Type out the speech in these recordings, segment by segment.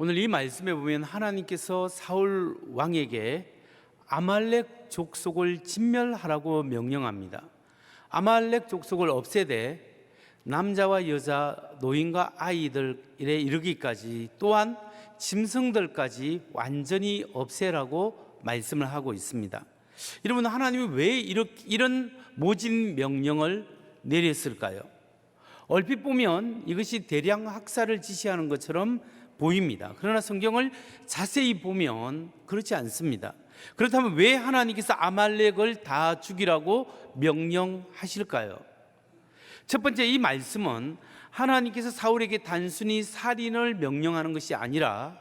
오늘 이 말씀에 보면 하나님께서 사울 왕에게 아말렉 족속을 진멸하라고 명령합니다. 아말렉 족속을 없애되 남자와 여자, 노인과 아이들에 이르기까지 또한 짐승들까지 완전히 없애라고 말씀을 하고 있습니다. 여러분, 하나님이 왜 이런 모진 명령을 내렸을까요? 얼핏 보면 이것이 대량 학살을 지시하는 것처럼 보입니다. 그러나 성경을 자세히 보면 그렇지 않습니다. 그렇다면 왜 하나님께서 아말렉을 다 죽이라고 명령하실까요? 첫 번째, 이 말씀은 하나님께서 사울에게 단순히 살인을 명령하는 것이 아니라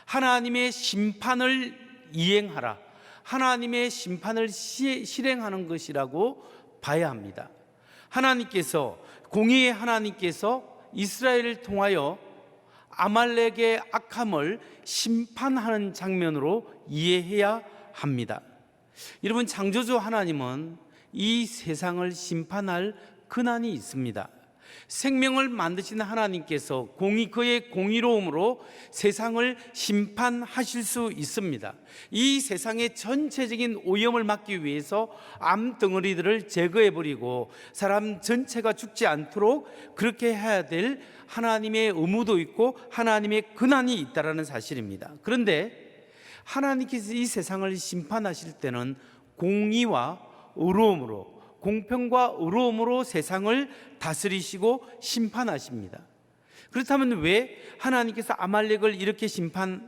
하나님의 심판을 이행하라, 하나님의 심판을 실행하는 것이라고 봐야 합니다. 하나님께서, 공의의 하나님께서 이스라엘을 통하여 아말렉의 악함을 심판하는 장면으로 이해해야 합니다. 여러분, 창조주 하나님은 이 세상을 심판할 권한이 있습니다. 생명을 만드신 하나님께서 그의 공의로움으로 세상을 심판하실 수 있습니다. 이 세상의 전체적인 오염을 막기 위해서 암덩어리들을 제거해버리고 사람 전체가 죽지 않도록 그렇게 해야 될 하나님의 의무도 있고 하나님의 권한이 있다는 사실입니다. 그런데 하나님께서 이 세상을 심판하실 때는 공의와 의로움으로, 공평과 의로움으로 세상을 다스리시고 심판하십니다. 그렇다면 왜 하나님께서 아말렉을 이렇게 심판하게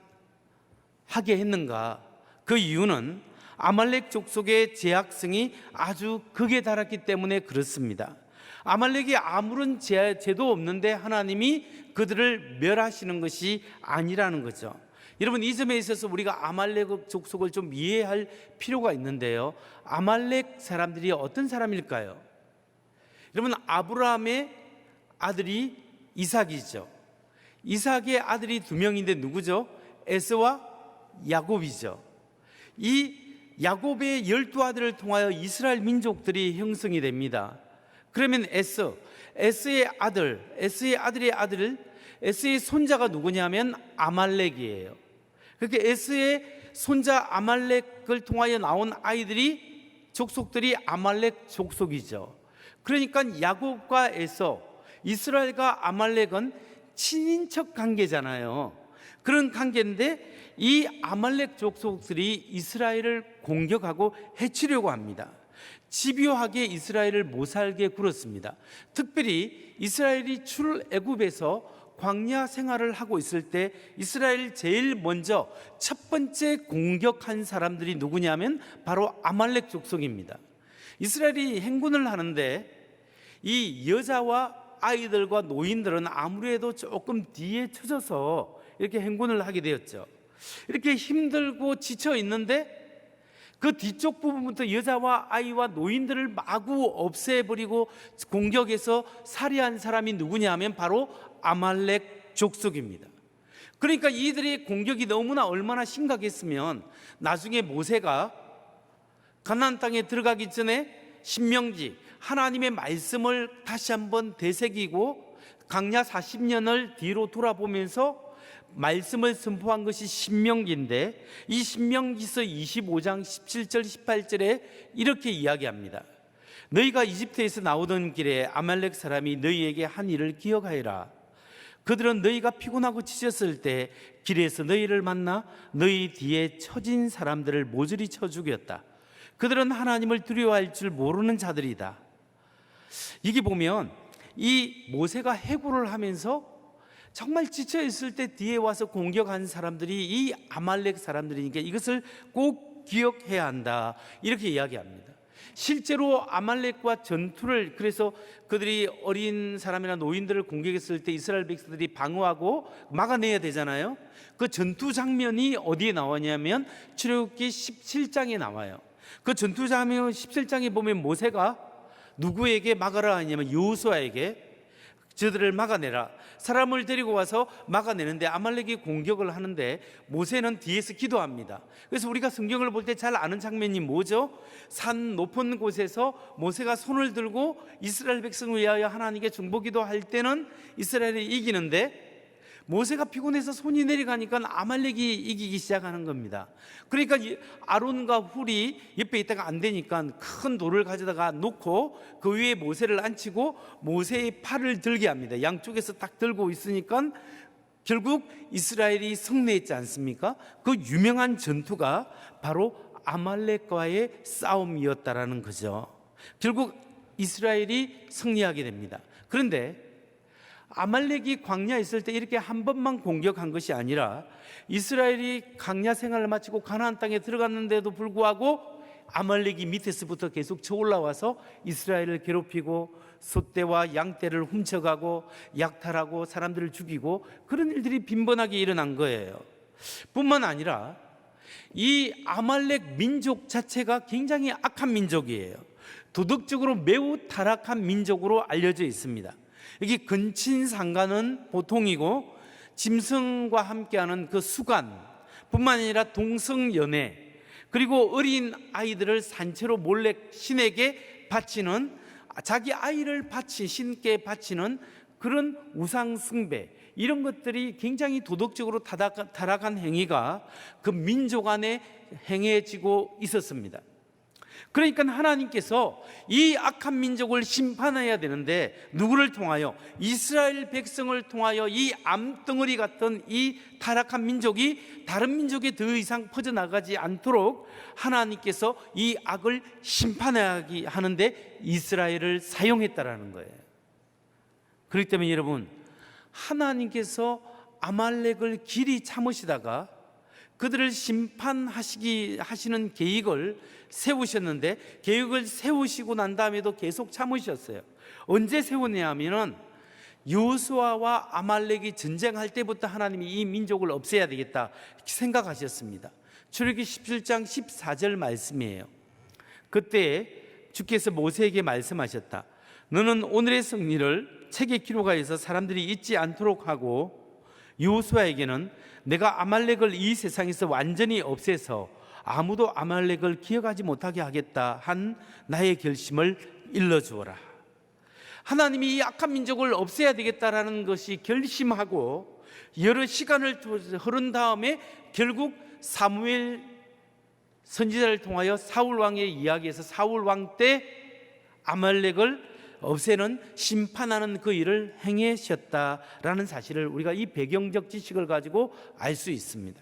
했는가? 그 이유는 아말렉 족속의 죄악성이 아주 극에 달했기 때문에 그렇습니다. 아말렉이 아무런 죄도 없는데 하나님이 그들을 멸하시는 것이 아니라는 거죠. 여러분, 이 점에 있어서 우리가 아말렉 족속을 좀 이해할 필요가 있는데요, 아말렉 사람들이 어떤 사람일까요? 여러분, 아브라함의 아들이 이삭이죠. 이삭의 아들이 두 명인데 누구죠? 에서와 야곱이죠. 이 야곱의 12아들을 통하여 이스라엘 민족들이 형성이 됩니다. 그러면 에서의 아들의 아들, 에서의 손자가 누구냐면 아말렉이에요. 그렇게 에서의 손자 아말렉을 통하여 나온 아이들이, 족속들이 아말렉 족속이죠. 그러니까 야곱과 에서, 이스라엘과 아말렉은 친인척 관계잖아요. 그런 관계인데 이 아말렉 족속들이 이스라엘을 공격하고 해치려고 합니다. 집요하게 이스라엘을 못 살게 굴었습니다. 특별히 이스라엘이 출애굽에서 광야 생활을 하고 있을 때 이스라엘 제일 먼저 첫 번째 공격한 사람들이 누구냐면 바로 아말렉 족속입니다. 이스라엘이 행군을 하는데 이 여자와 아이들과 노인들은 아무래도 조금 뒤에 쳐져서 이렇게 행군을 하게 되었죠. 이렇게 힘들고 지쳐 있는데 그 뒤쪽 부분부터 여자와 아이와 노인들을 마구 없애버리고 공격해서 살해한 사람이 누구냐 하면 바로 아말렉 족속입니다. 그러니까 이들의 공격이 너무나 얼마나 심각했으면 나중에 모세가 가나안 땅에 들어가기 전에 신명기, 하나님의 말씀을 다시 한번 되새기고 광야 40년을 뒤로 돌아보면서 말씀을 선포한 것이 신명기인데, 이 신명기서 25장 17절 18절에 이렇게 이야기합니다. 너희가 이집트에서 나오던 길에 아말렉 사람이 너희에게 한 일을 기억하여라. 그들은 너희가 피곤하고 지쳤을 때 길에서 너희를 만나 너희 뒤에 처진 사람들을 모조리 쳐 죽였다. 그들은 하나님을 두려워할 줄 모르는 자들이다. 이게 보면 이 모세가 해고를 하면서 정말 지쳐 있을 때 뒤에 와서 공격한 사람들이 이 아말렉 사람들이니까 이것을 꼭 기억해야 한다, 이렇게 이야기합니다. 실제로 아말렉과 전투를, 그래서 그들이 어린 사람이나 노인들을 공격했을 때 이스라엘 백성들이 방어하고 막아내야 되잖아요. 그 전투 장면이 어디에 나오냐면 출애굽기 17장에 나와요. 그 전투 장면 17장에 보면 모세가 누구에게 막아라 하냐면 여호수아에게 저들을 막아내라, 사람을 데리고 와서 막아내는데 아말렉이 공격을 하는데 모세는 뒤에서 기도합니다. 그래서 우리가 성경을 볼 때 잘 아는 장면이 뭐죠? 산 높은 곳에서 모세가 손을 들고 이스라엘 백성을 위하여 하나님께 중보기도 할 때는 이스라엘이 이기는데, 모세가 피곤해서 손이 내려가니까 아말렉이 이기기 시작하는 겁니다. 그러니까 아론과 훌이 옆에 있다가 안 되니까 큰 돌을 가져다가 놓고 그 위에 모세를 앉히고 모세의 팔을 들게 합니다. 양쪽에서 딱 들고 있으니까 결국 이스라엘이 승리했지 않습니까? 그 유명한 전투가 바로 아말렉과의 싸움이었다라는 거죠. 결국 이스라엘이 승리하게 됩니다. 그런데 아말렉이 광야에 있을 때 이렇게 한 번만 공격한 것이 아니라 이스라엘이 광야 생활을 마치고 가나안 땅에 들어갔는데도 불구하고 아말렉이 밑에서부터 계속 쳐올라와서 이스라엘을 괴롭히고 소떼와 양떼를 훔쳐가고 약탈하고 사람들을 죽이고 그런 일들이 빈번하게 일어난 거예요. 뿐만 아니라 이 아말렉 민족 자체가 굉장히 악한 민족이에요. 도덕적으로 매우 타락한 민족으로 알려져 있습니다. 여기 근친상간은 보통이고 짐승과 함께하는 그 수간 뿐만 아니라 동성연애 그리고 어린 아이들을 산채로 몰래 신에게 바치는 자기 아이를 신께 바치는 그런 우상 숭배 이런 것들이 굉장히 도덕적으로 타락한 행위가 그 민족 안에 행해지고 있었습니다. 그러니까 하나님께서 이 악한 민족을 심판해야 되는데 누구를 통하여? 이스라엘 백성을 통하여 이 암덩어리 같은 이 타락한 민족이 다른 민족에 더 이상 퍼져나가지 않도록 하나님께서 이 악을 심판하게 하는데 이스라엘을 사용했다라는 거예요. 그렇기 때문에 여러분, 하나님께서 아말렉을 길이 참으시다가 그들을 심판하시는 계획을 세우셨는데 계획을 세우시고 난 다음에도 계속 참으셨어요. 언제 세우냐 하면은 여호수아와 아말렉이 전쟁할 때부터 하나님이 이 민족을 없애야 되겠다 생각하셨습니다. 출애굽기 17장 14절 말씀이에요. 그때 주께서 모세에게 말씀하셨다. 너는 오늘의 승리를 책에 기록하여서 사람들이 잊지 않도록 하고 여호수아에게는 내가 아말렉을 이 세상에서 완전히 없애서 아무도 아말렉을 기억하지 못하게 하겠다 한 나의 결심을 일러주어라. 하나님이 이 악한 민족을 없애야 되겠다라는 것이 결심하고 여러 시간을 흐른 다음에 결국 사무엘 선지자를 통하여 사울 왕의 이야기에서 사울 왕 때 아말렉을 없애는 심판하는 그 일을 행하셨다라는 사실을 우리가 이 배경적 지식을 가지고 알 수 있습니다.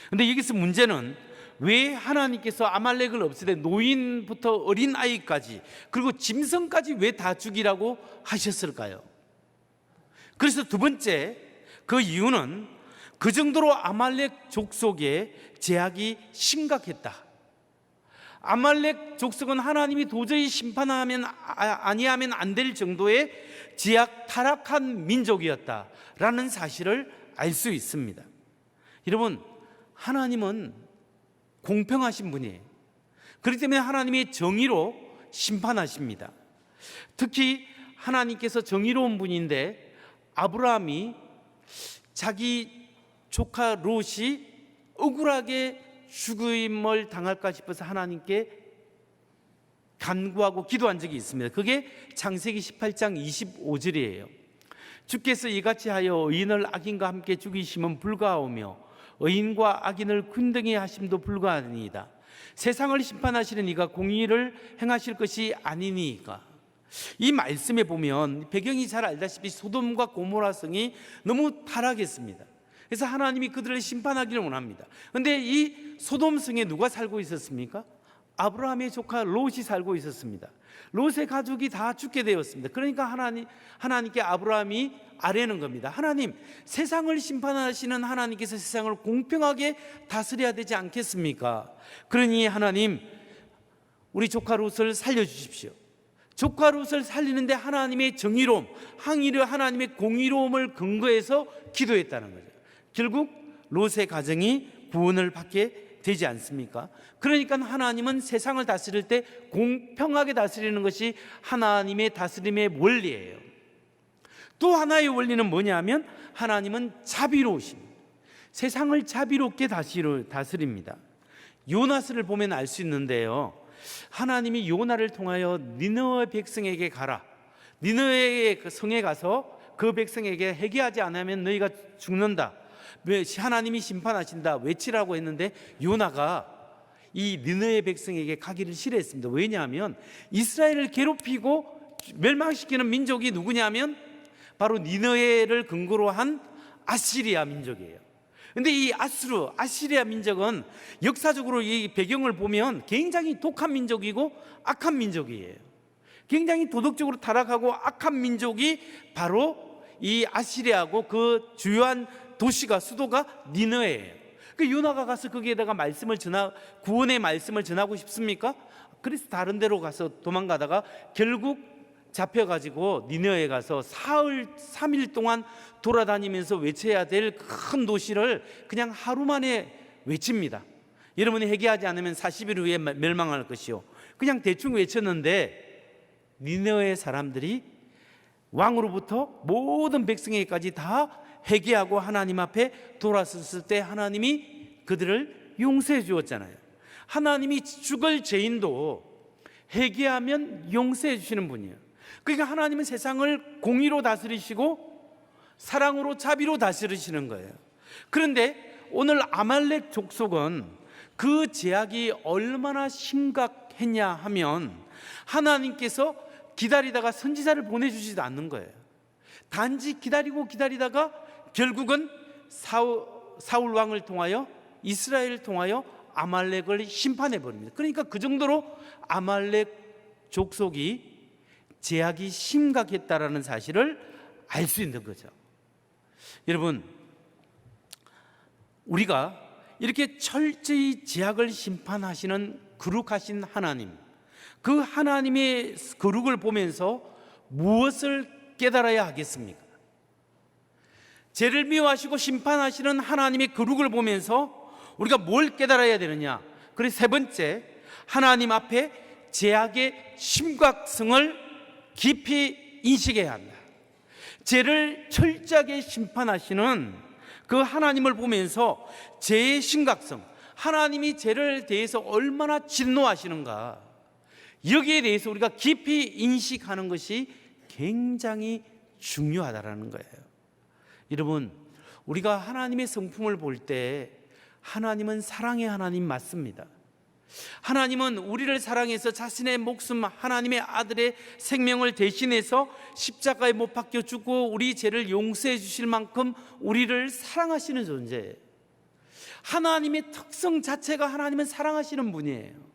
그런데 여기서 문제는 왜 하나님께서 아말렉을 없애되 노인부터 어린아이까지 그리고 짐승까지 왜 다 죽이라고 하셨을까요? 그래서 두 번째, 그 이유는 그 정도로 아말렉 족속의 제약이 심각했다. 아말렉 족속은 하나님이 도저히 심판하면 아니하면 안 될 정도의 제약 타락한 민족이었다라는 사실을 알 수 있습니다. 여러분, 하나님은 공평하신 분이에요. 그렇기 때문에 하나님이 정의로 심판하십니다. 특히 하나님께서 정의로운 분인데 아브라함이 자기 조카 롯이 억울하게 죽임을 당할까 싶어서 하나님께 간구하고 기도한 적이 있습니다. 그게 창세기 18장 25절이에요. 주께서 이같이 하여 의인을 악인과 함께 죽이심은 불가하오며 의인과 악인을 균등히 하심도 불가하니이다. 세상을 심판하시는 이가 공의를 행하실 것이 아니니까. 이 말씀에 보면 배경이 잘 알다시피 소돔과 고모라 성이 너무 타락했습니다. 그래서 하나님이 그들을 심판하기를 원합니다. 그런데 이 소돔 성에 누가 살고 있었습니까? 아브라함의 조카 롯이 살고 있었습니다. 롯의 가족이 다 죽게 되었습니다. 그러니까 하나님께 아브라함이 아뢰는 겁니다. 하나님, 세상을 심판하시는 하나님께서 세상을 공평하게 다스려야 되지 않겠습니까? 그러니 하나님, 우리 조카 롯을 살려주십시오. 조카 롯을 살리는데 하나님의 정의로움, 하나님의 공의로움을 근거해서 기도했다는 거죠. 결국 롯의 가정이 구원을 받게 되지 않습니까? 그러니까 하나님은 세상을 다스릴 때 공평하게 다스리는 것이 하나님의 다스림의 원리예요. 또 하나의 원리는 뭐냐면 하나님은 자비로우십니다. 세상을 자비롭게 다스립니다. 요나스를 보면 알 수 있는데요, 하나님이 요나를 통하여 니느웨 백성에게 가라, 니느웨의 성에 가서 그 백성에게 회개하지 않으면 너희가 죽는다, 하나님이 심판하신다 외치라고 했는데 요나가 이 니느웨 백성에게 가기를 싫어했습니다. 왜냐하면 이스라엘을 괴롭히고 멸망시키는 민족이 누구냐면 바로 니느웨를 근거로 한 아시리아 민족이에요. 근데 이 아시리아 민족은 역사적으로 이 배경을 보면 굉장히 독한 민족이고 악한 민족이에요. 굉장히 도덕적으로 타락하고 악한 민족이 바로 이 아시리아고 그 주요한 도시가 수도가 니느웨예요. 그 요나가 가서 거기에다가 구원의 말씀을 전하고 싶습니까? 그래서 다른 데로 가서 도망가다가 결국 잡혀가지고 니느웨에 가서 사흘 3일 동안 돌아다니면서 외쳐야 될 큰 도시를 그냥 하루 만에 외칩니다. 여러분이 회개하지 않으면 40일 후에 멸망할 것이요. 그냥 대충 외쳤는데 니느웨 사람들이 왕으로부터 모든 백성에게까지 다 회개하고 하나님 앞에 돌아섰을 때 하나님이 그들을 용서해 주었잖아요. 하나님이 죽을 죄인도 회개하면 용서해 주시는 분이에요. 그러니까 하나님은 세상을 공의로 다스리시고 사랑으로 자비로 다스리시는 거예요. 그런데 오늘 아말렉 족속은 그 제약이 얼마나 심각했냐 하면 하나님께서 기다리다가 선지자를 보내주지도 않는 거예요. 단지 기다리다가 결국은 사울 왕을 통하여 이스라엘을 통하여 아말렉을 심판해 버립니다. 그러니까 그 정도로 아말렉 족속이 제약이 심각했다라는 사실을 알 수 있는 거죠. 여러분, 우리가 이렇게 철저히 제약을 심판하시는 거룩하신 하나님, 그 하나님의 거룩을 보면서 무엇을 깨달아야 하겠습니까? 죄를 미워하시고 심판하시는 하나님의 거룩을 보면서 우리가 뭘 깨달아야 되느냐? 그래서 세 번째, 하나님 앞에 죄악의 심각성을 깊이 인식해야 한다. 죄를 철저하게 심판하시는 그 하나님을 보면서 죄의 심각성, 하나님이 죄를 대해서 얼마나 진노하시는가, 여기에 대해서 우리가 깊이 인식하는 것이 굉장히 중요하다는 거예요. 여러분, 우리가 하나님의 성품을 볼 때 하나님은 사랑의 하나님 맞습니다. 하나님은 우리를 사랑해서 자신의 목숨, 하나님의 아들의 생명을 대신해서 십자가에 못 박혀 죽고 우리 죄를 용서해 주실 만큼 우리를 사랑하시는 존재예요. 하나님의 특성 자체가 하나님은 사랑하시는 분이에요.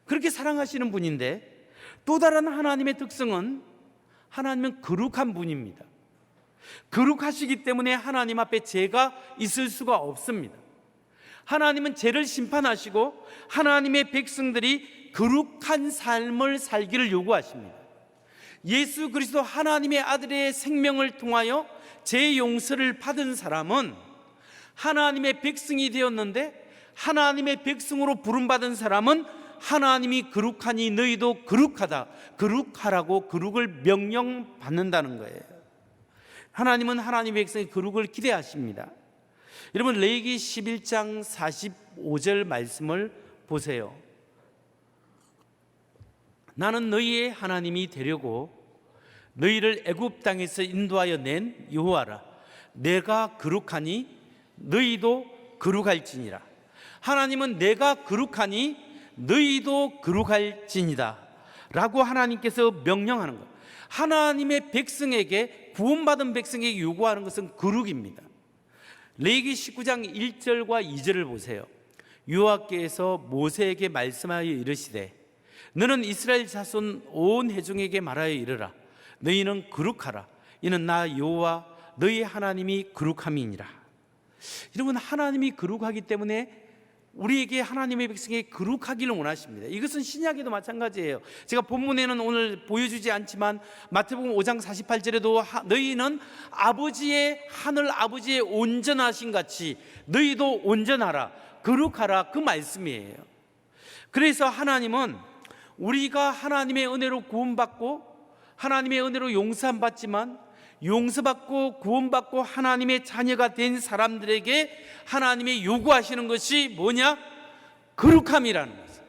그렇게 사랑하시는 분인데 또 다른 하나님의 특성은 하나님은 거룩한 분입니다. 거룩하시기 때문에 하나님 앞에 죄가 있을 수가 없습니다. 하나님은 죄를 심판하시고 하나님의 백성들이 거룩한 삶을 살기를 요구하십니다. 예수 그리스도 하나님의 아들의 생명을 통하여 죄 용서를 받은 사람은 하나님의 백성이 되었는데, 하나님의 백성으로 부름받은 사람은 하나님이 거룩하니 너희도 거룩하다, 거룩하라고 거룩을 명령받는다는 거예요. 하나님은 하나님의 백성의 거룩을 기대하십니다. 여러분, 레위기 11장 45절 말씀을 보세요. 나는 너희의 하나님이 되려고 너희를 애굽 땅에서 인도하여 낸 여호와라. 내가 거룩하니 너희도 거룩할지니라. 하나님은 내가 거룩하니 너희도 거룩할지니다 라고 하나님께서 명령하는 것. 하나님의 백성에게, 구원받은 백성에게 요구하는 것은 거룩입니다. 레위기 19장 1절과 2절을 보세요. 여호와께서 모세에게 말씀하여 이르시되 너는 이스라엘 자손 온 회중에게 말하여 이르라. 너희는 거룩하라. 이는 나 여호와 너희 하나님이 거룩함이니라. 여러분, 하나님이 거룩하기 때문에 우리에게, 하나님의 백성에게 거룩하기를 원하십니다. 이것은 신약에도 마찬가지예요. 제가 본문에는 오늘 보여주지 않지만 마태복음 5장 48절에도 너희는 아버지의, 하늘 아버지의 온전하신 같이 너희도 온전하라, 거룩하라, 그 말씀이에요. 그래서 하나님은 우리가 하나님의 은혜로 구원받고 하나님의 은혜로 용서함 받지만, 용서받고 구원받고 하나님의 자녀가 된 사람들에게 하나님이 요구하시는 것이 뭐냐? 거룩함이라는 거죠.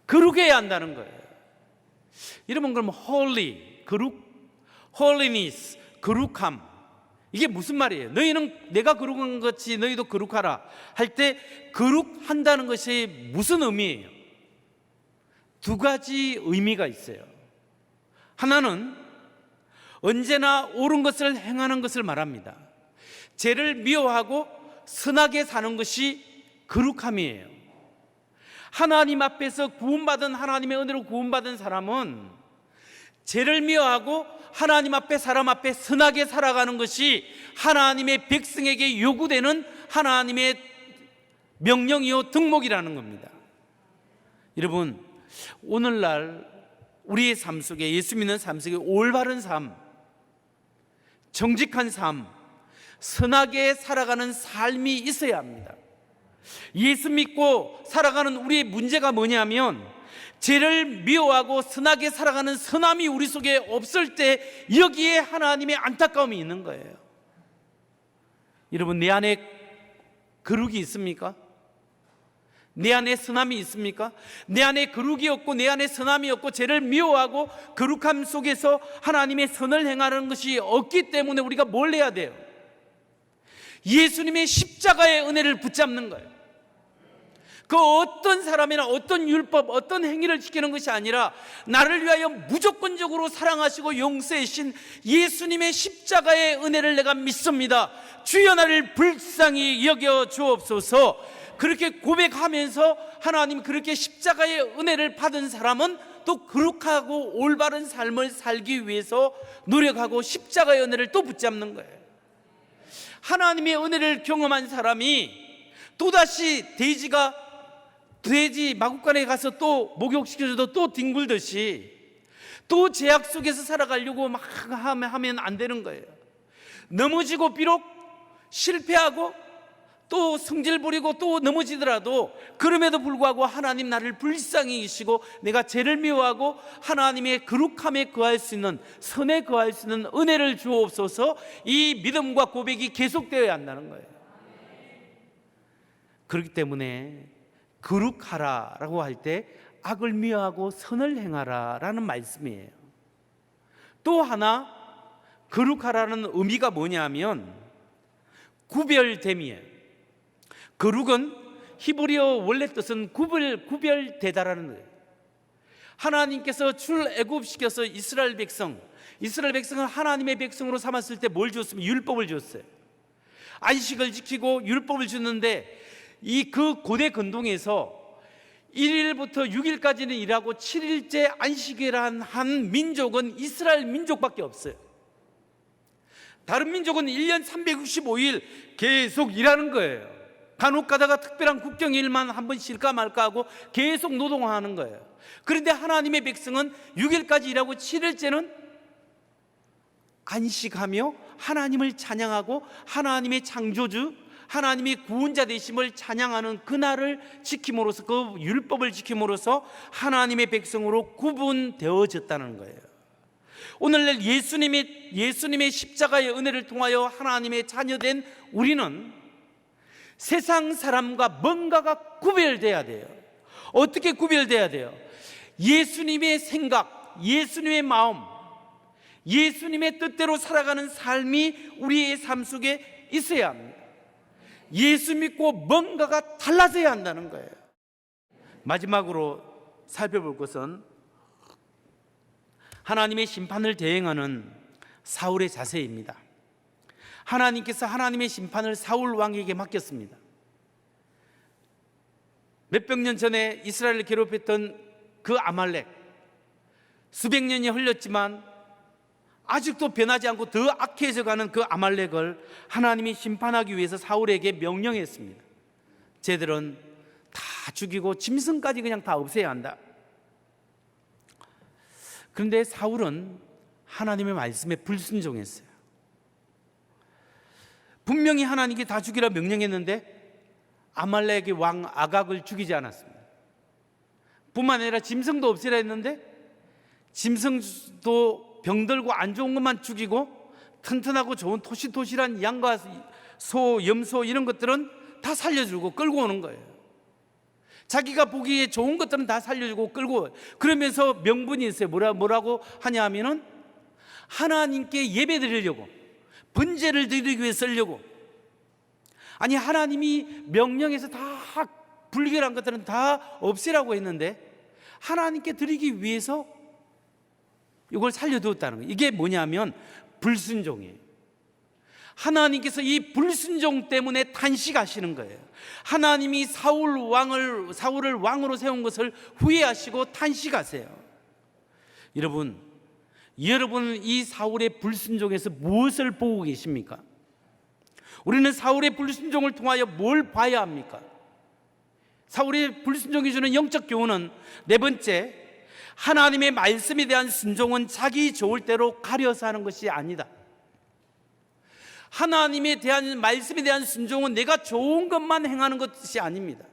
거룩해야 한다는 거예요. 여러분, 그럼 holy, 거룩, holiness, 거룩함. 이게 무슨 말이에요? 너희는 내가 거룩한 것 같이 너희도 거룩하라 할 때 거룩한다는 것이 무슨 의미예요? 두 가지 의미가 있어요. 하나는 언제나 옳은 것을 행하는 것을 말합니다. 죄를 미워하고 선하게 사는 것이 거룩함이에요. 하나님 앞에서 구원받은, 하나님의 은혜로 구원받은 사람은 죄를 미워하고 하나님 앞에, 사람 앞에 선하게 살아가는 것이 하나님의 백성에게 요구되는 하나님의 명령이요 덕목이라는 겁니다. 여러분, 오늘날 우리의 삶 속에, 예수 믿는 삶 속에 올바른 삶, 정직한 삶, 선하게 살아가는 삶이 있어야 합니다. 예수 믿고 살아가는 우리의 문제가 뭐냐면, 죄를 미워하고 선하게 살아가는 선함이 우리 속에 없을 때 여기에 하나님의 안타까움이 있는 거예요. 여러분, 내 안에 거룩이 있습니까? 내 안에 선함이 있습니까? 내 안에 거룩이 없고 내 안에 선함이 없고 죄를 미워하고 거룩함 속에서 하나님의 선을 행하는 것이 없기 때문에 우리가 뭘 해야 돼요? 예수님의 십자가의 은혜를 붙잡는 거예요. 그 어떤 사람이나 어떤 율법, 어떤 행위를 지키는 것이 아니라 나를 위하여 무조건적으로 사랑하시고 용서하신 예수님의 십자가의 은혜를 내가 믿습니다. 주여 나를 불쌍히 여겨 주옵소서. 그렇게 고백하면서 하나님, 그렇게 십자가의 은혜를 받은 사람은 또 거룩하고 올바른 삶을 살기 위해서 노력하고 십자가의 은혜를 또 붙잡는 거예요. 하나님의 은혜를 경험한 사람이 또다시 돼지 마구간에 가서 또 목욕시켜줘도 또 뒹굴듯이 또 죄악 속에서 살아가려고 막 하면 안 되는 거예요. 넘어지고 비록 실패하고 또 성질 부리고 또 넘어지더라도 그럼에도 불구하고 하나님 나를 불쌍히 여기시고 내가 죄를 미워하고 하나님의 거룩함에 거할 수 있는, 선에 거할 수 있는 은혜를 주옵소서. 이 믿음과 고백이 계속되어야 한다는 거예요. 그렇기 때문에 거룩하라라고 할 때 악을 미워하고 선을 행하라라는 말씀이에요. 또 하나 거룩하라는 의미가 뭐냐면 구별됨이에요. 거룩은 히브리어 원래 뜻은 구별되다라는 거예요. 하나님께서 출애굽시켜서 이스라엘 백성을 하나님의 백성으로 삼았을 때 뭘 줬습니까? 율법을 줬어요. 안식을 지키고 율법을 줬는데 이 그 고대 근동에서 1일부터 6일까지는 일하고 7일째 안식이란 한 민족은 이스라엘 민족밖에 없어요. 다른 민족은 1년 365일 계속 일하는 거예요. 간혹 가다가 특별한 국경일만 한번 쉴까 말까 하고 계속 노동하는 거예요. 그런데 하나님의 백성은 6일까지 일하고 7일째는 안식하며 하나님을 찬양하고 하나님의 창조주, 하나님의 구원자 되심을 찬양하는 그날을 지킴으로써, 그 율법을 지킴으로써 하나님의 백성으로 구분되어졌다는 거예요. 오늘날 예수님의 십자가의 은혜를 통하여 하나님의 자녀된 우리는 세상 사람과 뭔가가 구별돼야 돼요. 어떻게 구별돼야 돼요? 예수님의 생각, 예수님의 마음, 예수님의 뜻대로 살아가는 삶이 우리의 삶 속에 있어야 합니다. 예수 믿고 뭔가가 달라져야 한다는 거예요. 마지막으로 살펴볼 것은 하나님의 심판을 대행하는 사울의 자세입니다. 하나님께서 하나님의 심판을 사울 왕에게 맡겼습니다. 몇백 년 전에 이스라엘을 괴롭혔던 그 아말렉, 수백 년이 흘렀지만 아직도 변하지 않고 더 악해져 가는 그 아말렉을 하나님이 심판하기 위해서 사울에게 명령했습니다. 쟤들은 다 죽이고 짐승까지 그냥 다 없애야 한다. 그런데 사울은 하나님의 말씀에 불순종했어요. 분명히 하나님께 다 죽이라 명령했는데 아말렉의 왕 아각을 죽이지 않았습니다. 뿐만 아니라 짐승도 없애라 했는데 짐승도 병들고 안 좋은 것만 죽이고 튼튼하고 좋은 토실토실한 양과 소, 염소 이런 것들은 다 살려주고 끌고 오는 거예요. 자기가 보기에 좋은 것들은 다 살려주고 끌고, 그러면서 명분이 있어요. 뭐라고 하냐 하면은 하나님께 예배 드리려고, 번제를 드리기 위해 쓰려고, 아니 하나님이 명령해서 다 불결한 것들은 다 없애라고 했는데 하나님께 드리기 위해서 이걸 살려두었다는 거예요. 이게 뭐냐면 불순종이에요. 하나님께서 이 불순종 때문에 탄식하시는 거예요. 하나님이 사울을 왕으로 세운 것을 후회하시고 탄식하세요. 여러분 이 사울의 불순종에서 무엇을 보고 계십니까? 우리는 사울의 불순종을 통하여 뭘 봐야 합니까? 사울의 불순종이 주는 영적 교훈은 네 번째, 하나님의 말씀에 대한 순종은 자기 좋을 대로 가려서 하는 것이 아니다. 하나님에 대한 말씀에 대한 순종은 내가 좋은 것만 행하는 것이 아닙니다.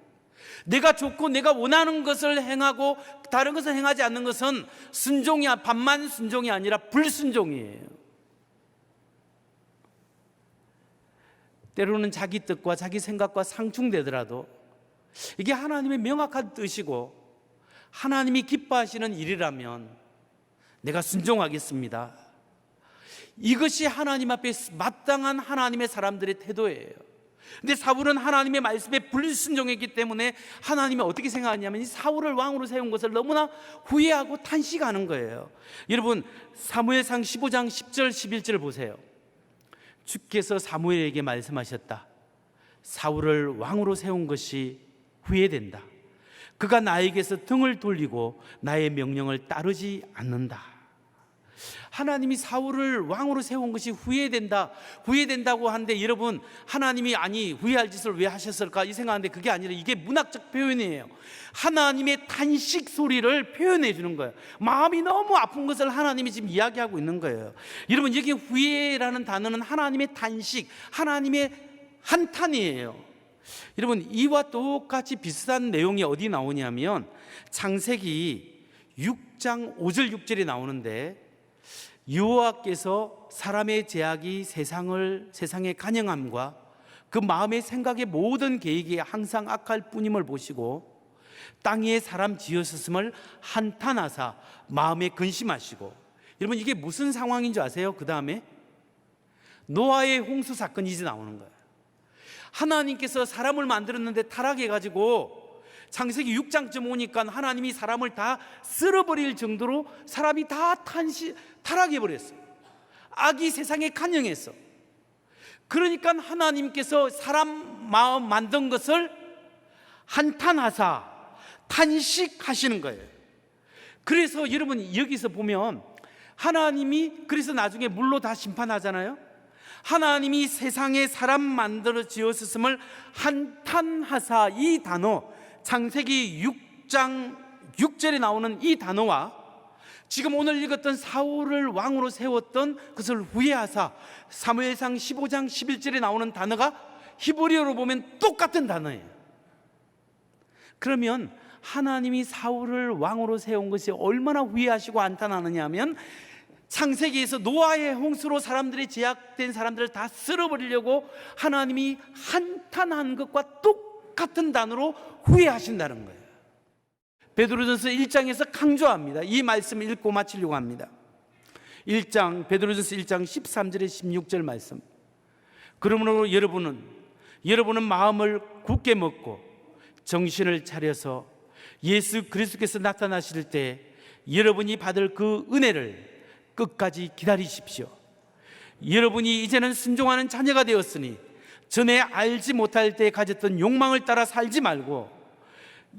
내가 좋고 내가 원하는 것을 행하고 다른 것을 행하지 않는 것은 순종이야, 반만 순종이 아니라 불순종이에요. 때로는 자기 뜻과 자기 생각과 상충되더라도 이게 하나님의 명확한 뜻이고 하나님이 기뻐하시는 일이라면 내가 순종하겠습니다. 이것이 하나님 앞에 마땅한 하나님의 사람들의 태도예요. 근데 사울은 하나님의 말씀에 불순종했기 때문에 하나님이 어떻게 생각하냐면 이 사울을 왕으로 세운 것을 너무나 후회하고 탄식하는 거예요. 여러분 사무엘상 15장 10절 11절 보세요. 주께서 사무엘에게 말씀하셨다. 사울을 왕으로 세운 것이 후회된다. 그가 나에게서 등을 돌리고 나의 명령을 따르지 않는다. 하나님이 사울을 왕으로 세운 것이 후회된다고 하는데 여러분 하나님이 아니 후회할 짓을 왜 하셨을까 이 생각하는데 그게 아니라 이게 문학적 표현이에요. 하나님의 탄식 소리를 표현해 주는 거예요. 마음이 너무 아픈 것을 하나님이 지금 이야기하고 있는 거예요. 여러분 여기 후회라는 단어는 하나님의 탄식, 하나님의 한탄이에요. 여러분 이와 똑같이 비슷한 내용이 어디 나오냐면 창세기 6장 5절 6절에 나오는데 여호와께서 사람의 죄악이 세상의 간영함과 그 마음의 생각의 모든 계획이 항상 악할 뿐임을 보시고 땅 위에 사람 지으셨음을 한탄하사 마음에 근심하시고. 여러분 이게 무슨 상황인 줄 아세요? 그 다음에 노아의 홍수 사건이 이제 나오는 거예요. 하나님께서 사람을 만들었는데 타락해가지고 창세기 6장쯤 오니까 하나님이 사람을 다 쓸어버릴 정도로 사람이 다 타락해버렸어요. 악이 세상에 간영했어. 그러니까 하나님께서 사람 마음 만든 것을 한탄하사 탄식하시는 거예요. 그래서 여러분 여기서 보면 하나님이 그래서 나중에 물로 다 심판하잖아요. 하나님이 세상에 사람 만들어 지었음을 한탄하사 이 단어 창세기 6장 6절에 나오는 이 단어와 지금 오늘 읽었던 사울을 왕으로 세웠던 그것을 후회하사 사무엘상 15장 11절에 나오는 단어가 히브리어로 보면 똑같은 단어예요. 그러면 하나님이 사울을 왕으로 세운 것이 얼마나 후회하시고 한탄하느냐 하면 창세기에서 노아의 홍수로 사람들이 제약된 사람들을 다 쓸어버리려고 하나님이 한탄한 것과 똑같은 단어로 후회하신다는 거예요. 베드로전서 1장에서 강조합니다. 이 말씀을 읽고 마치려고 합니다. 베드로전서 1장 13절에 16절 말씀. 그러므로 여러분은 마음을 굳게 먹고 정신을 차려서 예수 그리스도께서 나타나실 때 여러분이 받을 그 은혜를 끝까지 기다리십시오. 여러분이 이제는 순종하는 자녀가 되었으니 전에 알지 못할 때 가졌던 욕망을 따라 살지 말고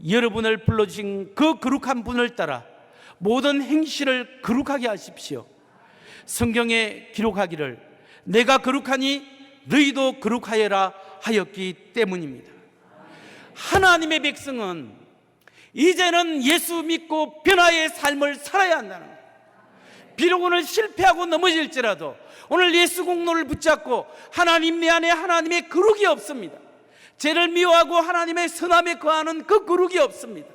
여러분을 불러주신 그 거룩한 분을 따라 모든 행실을 거룩하게 하십시오. 성경에 기록하기를 내가 거룩하니 너희도 거룩하여라 하였기 때문입니다. 하나님의 백성은 이제는 예수 믿고 변화의 삶을 살아야 한다는 거예요. 비록 오늘 실패하고 넘어질지라도 오늘 예수 공로를 붙잡고 하나님 내 안에 하나님의 거룩이 없습니다. 죄를 미워하고 하나님의 선함에 거하는 그 거룩이 없습니다.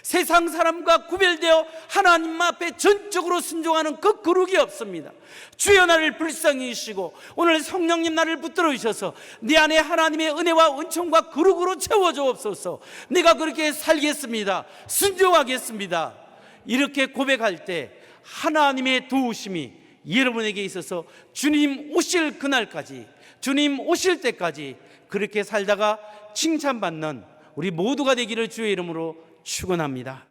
세상 사람과 구별되어 하나님 앞에 전적으로 순종하는 그 거룩이 없습니다. 주여 나를 불쌍히 여기시고 오늘 성령님 나를 붙들어 주셔서 내 안에 하나님의 은혜와 은총과 거룩으로 채워주옵소서. 내가 그렇게 살겠습니다. 순종하겠습니다. 이렇게 고백할 때 하나님의 도우심이 여러분에게 있어서 주님 오실 그날까지, 주님 오실 때까지 그렇게 살다가 칭찬받는 우리 모두가 되기를 주의 이름으로 축원합니다.